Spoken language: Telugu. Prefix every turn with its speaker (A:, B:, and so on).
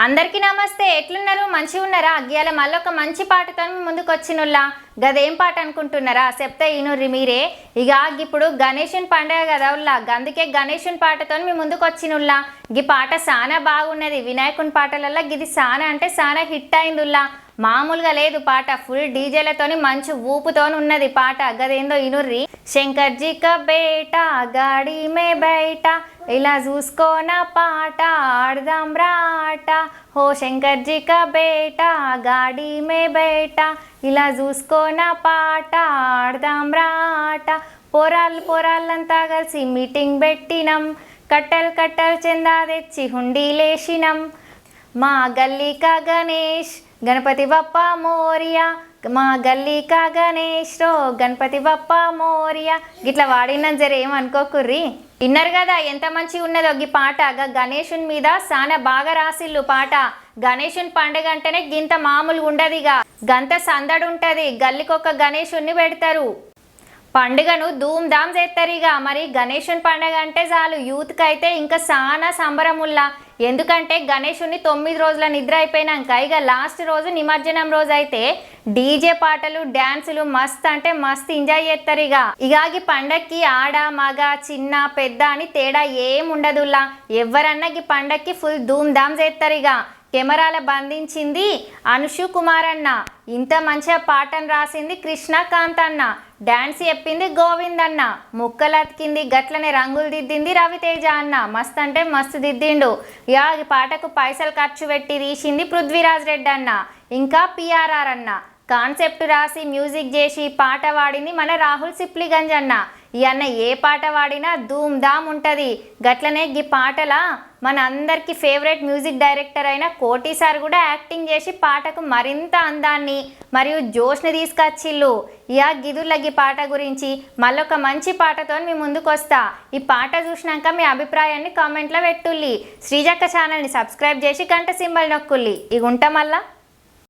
A: అందరికీ నమస్తే. ఎట్లున్నారు? మంచిగా ఉన్నారా? అగ్గియాల మళ్ళొక మంచి పాటతో మీ ముందుకు వచ్చినుల్లా. గదేం పాట అనుకుంటున్నారా? చెప్తే ఈనుర్రి మీరే. ఇక ఇప్పుడు గణేశుని పండుగ కదా ఉల్లా, అందుకే గణేశుని పాటతో మీ ముందుకు వచ్చినుల్లా. ఈ పాట చాలా బాగున్నది. వినాయకుని పాటలల్లో గిది చాలా అంటే చాలా హిట్ అయిందిల్లా. మామూలుగా లేదు పాట, ఫుల్ డీజేలతోని మంచి ఊపుతోని ఉన్నది పాట. గదేందో ఇనుర్రి. శంకర్ జీ కా బేటా గాడి మే బైటా, ఇలా చూసుకోనా పాట ఆడదాం రాట. హో శంకర్ జీ కా బేటా గాడి మే బైటా, ఇలా చూసుకోనా పాట ఆడదాం రాట. పోరాళ్ళంతా కలిసి మీటింగ్ పెట్టినం, కట్టలు చందా తెచ్చి హుండీలేసినం. మా గల్లీ కా గణేష్ గణపతి బప్పా మోరియా, మా గల్లీ కా గణేష్ రో గణపతి బప్పా మోరియా. గిట్లా వాడిన జర ఏమనుకోకుర్రి. విన్నారు కదా ఎంత మంచిగా ఉన్నదో ఈ పాట. గణేశుని మీద చాలా బాగా రాసిల్లు పాట. గణేశుని పండుగ అంటేనే గింత మామూలుగా ఉండదిగా, గంత సందడి ఉంటుంది. గల్లీకొక గణేశుని పెడతారు, పండుగను ధూమ్ ధామ్ చేస్తారు. ఇక మరి గణేశుని పండుగ అంటే చాలు యూత్కి అయితే ఇంకా చాలా సంబరముల్లా. ఎందుకంటే గణేశుని 9 రోజుల నిద్ర అయిపోయినాక ఇక లాస్ట్ రోజు నిమజ్జనం రోజు అయితే డీజే పాటలు డ్యాన్సులు మస్త్ అంటే మస్త్ ఎంజాయ్ చేస్తారు. ఇక ఈ పండక్కి ఆడ మగ చిన్న పెద్ద అని తేడా ఏముండదుల్లా. ఎవరన్నా ఈ పండక్కి ఫుల్ ధూమ్ ధామ్ చేస్తారు. ఇక కెమెరాల బంధించింది అనుషు కుమార్ అన్న, ఇంత మంచిగా పాటను రాసింది కృష్ణకాంత్ అన్న, డాన్స్ చెప్పింది గోవింద్ అన్న, ముక్కలు అతికింది గట్లనే రంగులు దిద్దింది రవితేజ అన్న. మస్త్ అంటే మస్తు దిద్దిండు. ఈ పాటకు పైసలు ఖర్చు పెట్టి తీసింది పృథ్వీరాజ్ రెడ్డి అన్న, ఇంకా పిఆర్ఆర్ అన్న. కాన్సెప్ట్ రాసి మ్యూజిక్ చేసి పాట వాడింది మన రాహుల్ సిప్లిగంజ్ అన్న. ఈ అన్న ఏ పాట వాడినా ధూమ్ ధామ్ ఉంటుంది. గట్లనే ఈ పాటల మన అందరికీ ఫేవరెట్ మ్యూజిక్ డైరెక్టర్ అయిన కోటి సార్ కూడా యాక్టింగ్ చేసి పాటకు మరింత అందాన్ని మరియు జోష్ని తీసుకొచ్చిళ్ళు. గిదుర్ల ఈ పాట గురించి మళ్ళొక మంచి పాటతో మీ ముందుకు వస్తా. ఈ పాట చూసినాక మీ అభిప్రాయాన్ని కామెంట్లో పెట్టుల్లి. శ్రీజక్క ఛానల్ని సబ్స్క్రైబ్ చేసి గంట సింబల్ నొక్కుల్లి. ఇక ఉంటా మళ్ళా.